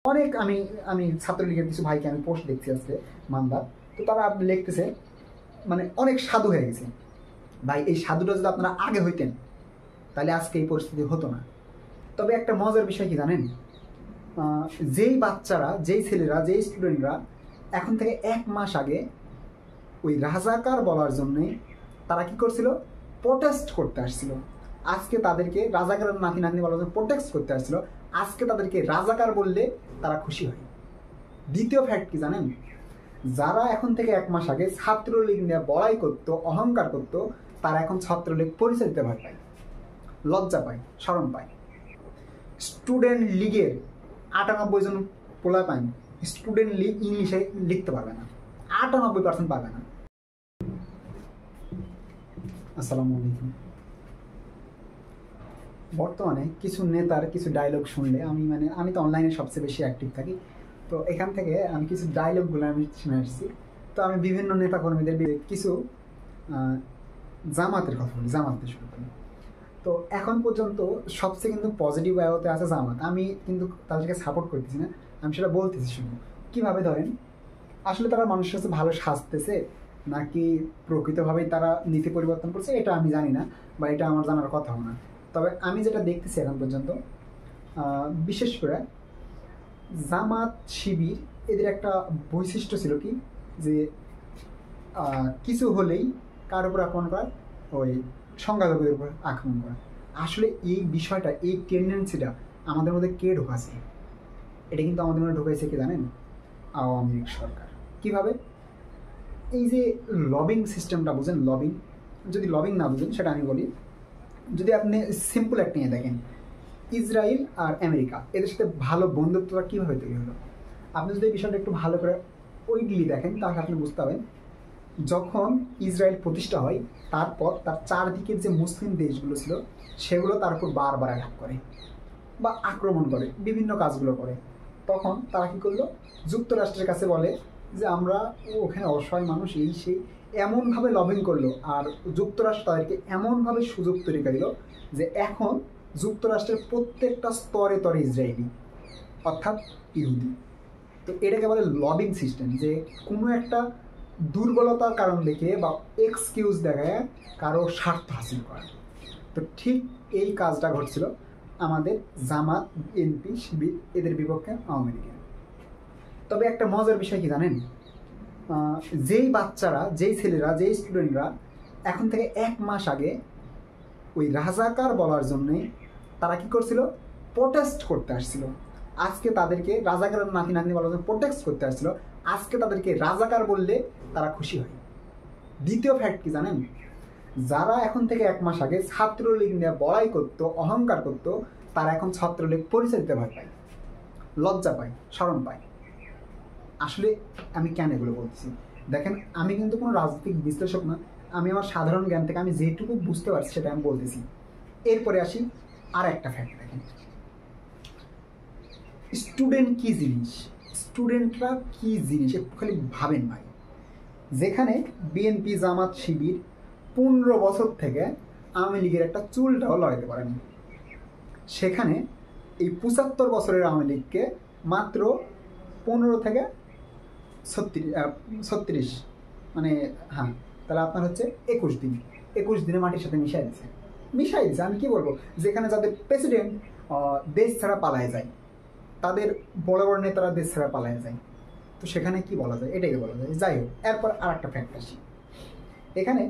অনেক আমি আমি ছাত্রলীগের কিছু ভাইকে আমি পোস্ট দেখছি আজকে মান্দার, তো তারা লিখতেছে মানে অনেক সাধু হয়ে গেছে। ভাই এই সাধুটা যদি আপনারা আগে হইতেন তাহলে আজকে এই পরিস্থিতি হতো না। তবে একটা মজার বিষয় কি জানেন, যেই বাচ্চারা, যেই ছেলেরা, যেই স্টুডেন্টরা এখন থেকে 1 মাস আগে ওই রাজাকার বলার জন্যে তারা কি করছিল, প্রোটেস্ট করতে আসছিল, আজকে তাদেরকে রাজাকারের নাতি নাতনি বলার জন্য প্রোটেস্ট করতে আসছিল, আজকে তাদেরকে রাজাকার বললে তারা খুশি হয়। দ্বিতীয় ফ্যাক্ট কি জানেন, যারা এখন থেকে 1 মাস আগে ছাত্রলীগ নিয়ে বড়াই করতো, অহংকার করতো, তারা এখন ছাত্রলীগ পরিচয় দিতে ভয় পায়, লজ্জা পায়, শরম পায়। স্টুডেন্ট লীগের 98 জন পোলা পায় স্টুডেন্ট লীগ ইংলিশে লিখতে পারবে না, 98% পারবে না। আসসালামু আলাইকুম। বর্তমানে কিছু নেতার কিছু ডায়লগ শুনলে আমি তো অনলাইনে সবচেয়ে বেশি অ্যাক্টিভ থাকি, তো এখান থেকে আমি কিছু ডায়লগগুলো আমি শুনে আসছি। তো আমি বিভিন্ন নেতাকর্মীদের কিছু জামাতের কথা বলি, জামাতদের শুরু করি। তো এখন পর্যন্ত সবচেয়ে কিন্তু পজিটিভ ওয়েতে আছে জামাত। আমি কিন্তু তাদেরকে সাপোর্ট করতেছি না, আমি সেটা বলতেছি শুধু। কীভাবে ধরেন, আসলে তারা মানুষের কাছে ভালো সাজতেছে নাকি প্রকৃতভাবেই তারা নীতি পরিবর্তন করছে এটা আমি জানি না, বা এটা আমার জানার কথাও না। তবে আমি যেটা দেখতেছি এখন পর্যন্ত, বিশেষ করে জামাত শিবির এদের একটা বৈশিষ্ট্য ছিল কি, যে কিছু হলেই কার উপর আক্রমণ করা, ওই সংখ্যালঘুদের উপর আক্রমণ করা। আসলে এই বিষয়টা, এই টেন্ডেন্সিটা আমাদের মধ্যে কে ঢোকাছে? এটা কিন্তু আমাদের মধ্যে ঢোকাইছে কি জানেন? আওয়ামী লীগ সরকার। কীভাবে? এই যে লবিং সিস্টেমটা বুঝেন, লবিং, যদি লবিং না বুঝেন সেটা আমি বলি। যদি আপনি সিম্পল একটা নিয়ে দেখেন, ইসরায়েল আর আমেরিকা এদের সাথে ভালো বন্ধুত্বটা কীভাবে তৈরি হলো, আপনি যদি এই বিষয়টা একটু ভালো করে ওইডলি দেখেন তাহলে আপনি বুঝতে পারবেন। যখন ইসরায়েল প্রতিষ্ঠা হয় তারপর তার চারদিকের যে মুসলিম দেশগুলো ছিল সেগুলো তার উপর বারবার অ্যাটাক করে বা আক্রমণ করে, বিভিন্ন কাজগুলো করে। তখন তারা কী করলো, যুক্তরাষ্ট্রের কাছে বলে যে আমরা ওখানে অসহায় মানুষ, এই সেই, এমনভাবে লবিং করলো। আর যুক্তরাষ্ট্র তাদেরকে এমনভাবে সুযোগ তৈরি করে দিল যে এখন যুক্তরাষ্ট্রের প্রত্যেকটা স্তরে স্তরে ইসরায়েলি, অর্থাৎ ইহুদি। তো এটাকে বলে লবিং সিস্টেম, যে কোনো একটা দুর্বলতার কারণ দেখে বা এক্সকিউজ দেখায় কারো স্বার্থ হাসিল করা। তো ঠিক এই কাজটা ঘটছিল আমাদের জামাত, বিএনপি, শিবির এদের বিপক্ষে আওয়ামী লীগের। তবে একটা মজার বিষয় কি জানেন, যেই বাচ্চারা, যেই ছেলেরা, যেই স্টুডেন্টরা এখন থেকে 1 মাস আগে ওই রাজাকার বলার জন্যে তারা কি করছিল, প্রোটেস্ট করতে আসছিল, আজকে তাদেরকে রাজাকারের নাতি নাতনি বলার জন্য প্রোটেস্ট করতে আসছিল, আজকে তাদেরকে রাজাকার বললে তারা খুশি হয়। দ্বিতীয় ফ্যাক্ট কি জানেন, যারা এখন থেকে 1 মাস আগে ছাত্রলীগ নিয়ে বড়াই করতো, অহংকার করতো, তারা এখন ছাত্রলীগ পরিচয় দিতে ভয় পায়, লজ্জা পায়, শরম পায়। আসলে আমি কেন এগুলো বলতেছি দেখেন, আমি কিন্তু কোনো রাজনৈতিক বিশ্লেষক না, আমি আমার সাধারণ জ্ঞান থেকে আমি যেটুকু বুঝতে পারছি সেটা আমি বলতেছি। এরপরে আসি আর একটা ফ্যাক্ট। দেখেন, স্টুডেন্ট কী জিনিস, স্টুডেন্টরা কী জিনিস একটু খালি ভাবেন ভাই। যেখানে বিএনপি, জামাত, শিবির 15 বছর থেকে আওয়ামী লীগের একটা চুলটাও লড়াইতে পারেনি, সেখানে এই 75 বছরের আওয়ামী লীগকে মাত্র 15 থেকে 36 মানে হ্যাঁ, তাহলে আপনার হচ্ছে 21 দিনে মাটির সাথে মিশাই দিচ্ছে। আমি কি বলবো, যেখানে যাদের প্রেসিডেন্ট দেশ ছাড়া পালায় যায়, তাদের বড় বড় নেতারা দেশ ছাড়া পালায় যায়, তো সেখানে কি বলা যায়, এটাই বলা যায়। যাই হোক, এরপর আর একটা ফ্যাক্ট আসি। এখানে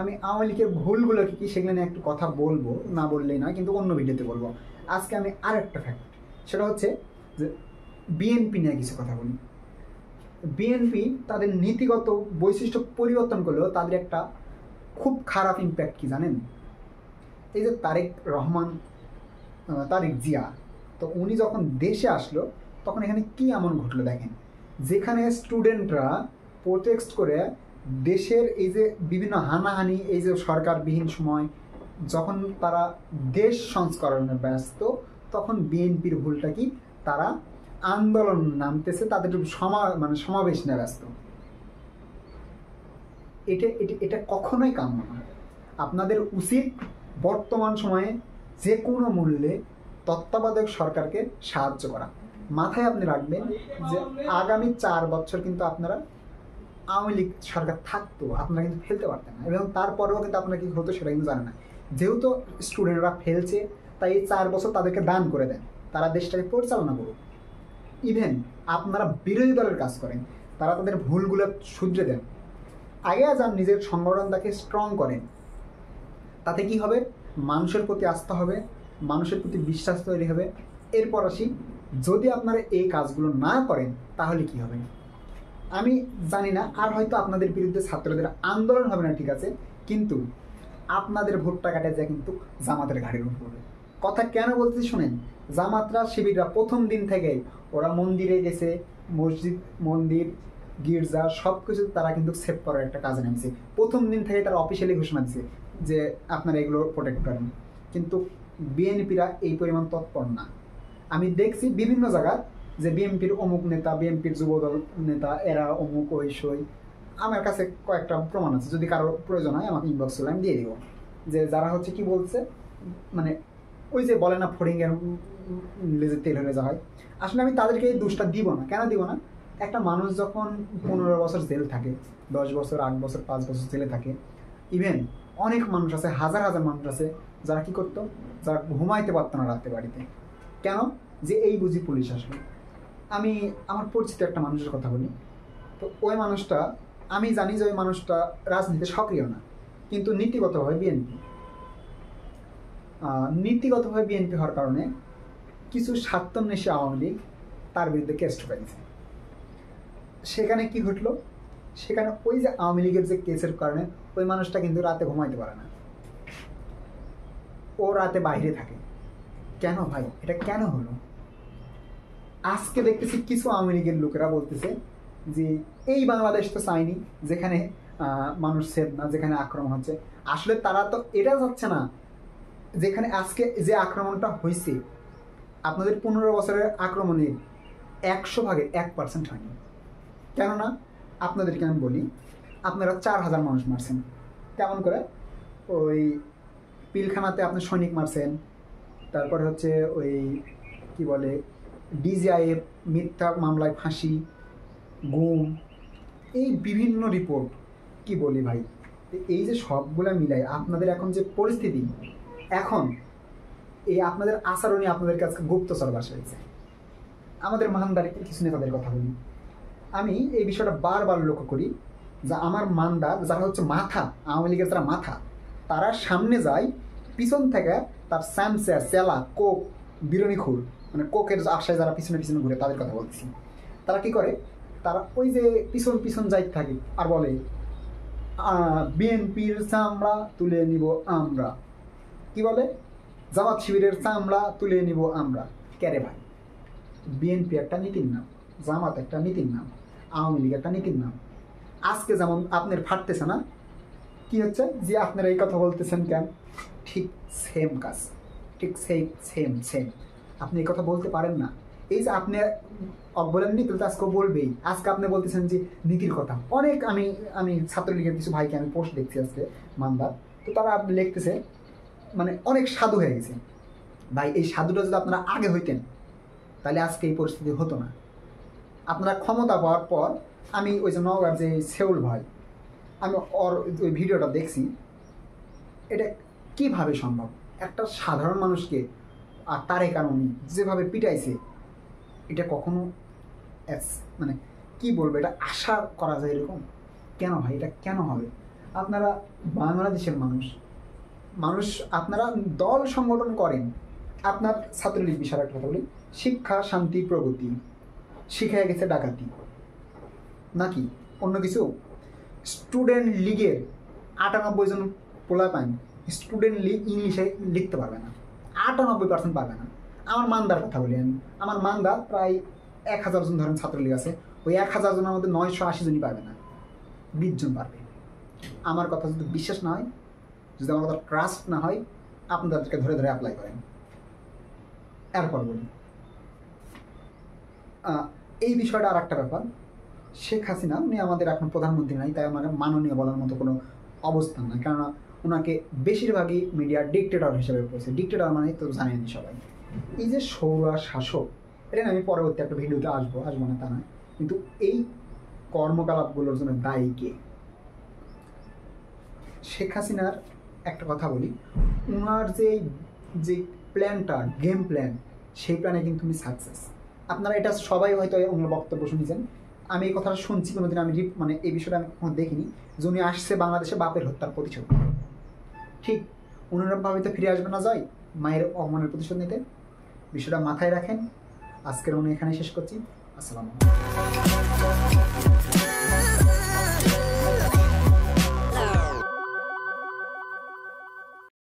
আমি আওয়ামী লীগের ভুলগুলো কী সেগুলো নিয়ে একটু কথা বলবো, না বললেই না, কিন্তু অন্য ভিডিওতে বলবো। আজকে আমি আর একটা ফ্যাক্ট, সেটা হচ্ছে যে বিএনপি নিয়ে কিছু কথা বলি। বিএনপি তাদের নীতিগত বৈশিষ্ট্য পরিবর্তন করলেও তাদের একটা খুব খারাপ ইম্প্যাক্ট কি জানেন, এই যে তারেক জিয়া, তো উনি যখন দেশে আসলো তখন এখানে কি এমন ঘটলো দেখেন, যেখানে স্টুডেন্টরা প্রোটেস্ট করে দেশের এই যে বিভিন্ন হানাহানি, এই যে সরকারবিহীন সময় যখন তারা দেশ সংস্করণে ব্যস্ত, তখন বিএনপির ভুলটা কি, তারা আন্দোলন নামতেছে, তাদের সমাবেশ নিয়ে ব্যস্ত। এটা কখনোই কাম্য না। আপনাদের উচিত বর্তমান সময়ে যে কোনো মূল্যে তত্ত্বাবধায়ক সরকারকে সাহায্য করা। মাথায় আপনি রাখবেন যে আগামী 4 বছর কিন্তু আপনারা আওয়ামী লীগ সরকার থাকতো, আপনারা কিন্তু ফেলতে পারতেন না, এবং তারপরেও কিন্তু আপনারা কি হতো সেটা কিন্তু জানে না। যেহেতু স্টুডেন্টরা ফেলছে, তাই এই 4 বছর তাদেরকে দান করে দেন, তারা দেশটাকে পরিচালনা করুক। ইভেন আপনারা বিরোধী দলের কাজ করেন, তারা তাদের ভুলগুলো শুধরে দেন। আগে যান নিজের সংগঠনটাকে স্ট্রং করেন, তাতে কি হবে, মানুষের প্রতি আস্থা হবে, মানুষের প্রতি বিশ্বাস তৈরি হবে। এরপর আসি, যদি আপনারা এই কাজগুলো না করেন তাহলে কি হবে আমি জানি না। আর হয়তো আপনাদের বিরুদ্ধে ছাত্রদের আন্দোলন হবে না, ঠিক আছে, কিন্তু আপনাদের ভোটটা কাটে যায় কিন্তু জামাতের ঘাড়ির উপরে। কথা কেন বলতেছি শুনেন, জামাতরা শিবিররা প্রথম দিন থেকেই ওরা মন্দিরে গেছে, মসজিদ মন্দির গির্জা সব কিছু তারা কিন্তু সেভ করার একটা কাজে নেমেছে। প্রথম দিন থেকে তারা অফিসিয়ালি ঘোষণা দিচ্ছে যে আপনারা এগুলো প্রোটেক্ট করেন, কিন্তু বিএনপিরা এই পরিমাণ তৎপর না। আমি দেখছি বিভিন্ন জায়গায় যে বিএনপির অমুক নেতা, বিএনপির যুবদল নেতা, এরা অমুক ওই সই। আমার কাছে কয়েকটা প্রমাণ আছে, যদি কারোর প্রয়োজন হয় আমাকে ইনবক্স করলে আমি দিয়ে দিব, যে যারা হচ্ছে কি বলছে, মানে ওই যে বলে না ফড়িংয়ের লেজের তেল হয়ে যাওয়া হয়। আসলে আমি তাদেরকে এই দোষটা দিব না। কেন দিব না, একটা মানুষ যখন 15 বছর জেল থাকে, 10 বছর, 8 বছর, 5 বছর জেলে থাকে, ইভেন অনেক মানুষ আছে, হাজার হাজার মানুষ আছে যারা কি করতো, যারা ঘুমাইতে পারতো না রাতে বাড়িতে। কেন, যে এই বুঝি পুলিশ আসবে। আমি আমার পরিচিত একটা মানুষের কথা বলি, তো ওই মানুষটা, আমি জানি যে ওই মানুষটা রাজনীতিতে সক্রিয় না, কিন্তু নীতিগতভাবে বিএনপি। নীতিগতভাবে বিএনপি হওয়ার কারণে কিছু স্বার্থান্বেষী আওয়ামী লীগ তার বিরুদ্ধে কেস ঠুকাইছে। সেখানে কি ঘটলো, সেখানে ওই যে আওয়ামী লীগের যে কেসের কারণে ওই মানুষটা কিন্তু রাতে ঘুমাইতে পারে না, ও রাতে বাইরে থাকে। কেন ভাই, এটা কেন হলো? আজকে দেখতেছি কিছু আওয়ামী লীগের লোকেরা বলতেছে যে এই বাংলাদেশ তো চাইনি যেখানে মানুষ সেভ না, যেখানে আক্রমণ হচ্ছে। আসলে তারা তো এটা যাচ্ছে না যেখানে আজকে যে আক্রমণটা হয়েছে, আপনাদের 15 বছরের আক্রমণের 100 ভাগের 1% হয়নি। কেননা আপনাদেরকে আমি বলি, আপনারা 4000 মানুষ মারছেন। কেমন করে, ওই পিলখানাতে আপনি সৈনিক মারছেন, তারপরে হচ্ছে ওই কি বলে ডিজিআইএ মিথ্যা মামলায় ফাঁসি, গুম, এই বিভিন্ন রিপোর্ট, কি বলি ভাই, এই যে সবগুলা মিলাই আপনাদের এখন যে পরিস্থিতি, এখন এই আপনাদের আচরণই আপনাদের কাছে গুপ্তচর বাসাইছে। আমাদের মানদারের কিছু নেতাদের কথা বলি, আমি এই বিষয়টা বারবার লক্ষ্য করি যে আমার মানদার যারা হচ্ছে মাথা, আওয়ামী লীগের যারা মাথা, তারা সামনে যায়, পিছন থেকে তার স্যামসা সেলা কোক বিরণীখুর, মানে কোকের আশায় যারা পিছনে পিছনে ঘুরে তাদের কথা বলছি। তারা কি করে, তারা ওই যে পিছন পিছন যাইতে থাকে আর বলে বিএনপির চামড়া তুলে নিব আমরা, কি বলে, জামাত শিবিরের চামড়া তুলে নিব আমরা। ক্যারে ভাই, বিএনপি একটা নীতির নাম, জামাত একটা নীতির নাম, আওয়ামী লীগ একটা নীতির নাম। আজকে যেমন আপনার ফাটতেছে না, কি হচ্ছে যে আপনারা এই কথা বলতেছেন কেন, ঠিক সেম কাজ, ঠিক সেম সেম আপনি এই কথা বলতে পারেন না। এই যে আপনি বলেননি, তাহলে আজকে বলবেই। আজকে আপনি বলতেছেন যে নীতির কথা। অনেক আমি ছাত্রলীগের কিছু ভাইকে আমি পোস্ট দেখছি আজকে মানদার, তো তারা আপনি লিখতেছে মানে অনেক সাধু হয়ে গেছে। ভাই এই সাধুটা যদি আপনারা আগে হইতেন তাহলে আজকে এই পরিস্থিতি হতো না। আপনারা ক্ষমতা পাওয়ার পর, আমি ওই যে নওগাঁর যে সেউল ভাই, আমি ওর ওই ভিডিওটা দেখছি, এটা কিভাবে সম্ভব, একটা সাধারণ মানুষকে আর তারেক রহমান যেভাবে পিটাইছে, এটা কখনো মানে কি বলবো, এটা আশা করা যায় এরকম? কেন ভাই, এটা কেন হবে? আপনারা বাংলাদেশের মানুষ আপনারা দল সংগঠন করেন। আপনার ছাত্রলীগ বিষয়ের একটা কথা বলি, শিক্ষা শান্তি প্রগতি শিখায় গেছে ডাকাতি নাকি অন্য কিছু? স্টুডেন্ট লীগের 98 জন পোলাপান স্টুডেন্ট লীগ ইংলিশে লিখতে পারবে না, 98% পারবে না। আমার মানদার কথা বলি আমি, আমার মানদার প্রায় 1000 জন ধরেন ছাত্রলীগ আছে, ওই 1000 জনের মধ্যে 980 জনই পারবে না, 20 জন পারবে। আমার কথা যদি বিশ্বাস না হয়, যদি আমার কথা ট্রাস্ট না হয়, আপনাদেরকে ধরে ধরে অ্যাপ্লাই করেন। এরপর বলি এই বিষয়টা আর একটা ব্যাপার, শেখ হাসিনা উনি আমাদের এখন প্রধানমন্ত্রী নাই, তাই আমাকে মাননীয় বলার মতো কোনো অবস্থান নাই, কেননা ওনাকে বেশিরভাগই মিডিয়া ডিক্টেটর হিসেবে পড়েছে। ডিক্টেটর মানে তো জানেনি সবাই, এই যে সৌরা শাসক, এটা আমি পরবর্তী একটা ভিডিওতে আসবো না তা নয়, কিন্তু এই কর্মকলাপগুলোর জন্য দায়ী কে? শেখ হাসিনার একটা কথা বলি, ওনার যে প্ল্যানটা, গেম প্ল্যান, সেই প্ল্যানে কিন্তু উনি সাকসেস। আপনারা এটা সবাই হয়তো ওনার বক্তব্য শুনেছেন, আমি এই কথাটা শুনছি, কোনোদিন আমি মানে এই বিষয়টা আমি কখনো দেখিনি যে উনি আসছে বাংলাদেশে বাপের হত্যার প্রতিশোধ। ঠিক অনুরূপভাবে তো ফিরে আসবে না জয়, মায়ের অপমানের প্রতিশোধ নিতে। বিষয়টা মাথায় রাখেন। আজকের উনি এখানে শেষ করছি। আসসালামু আলাইকুম।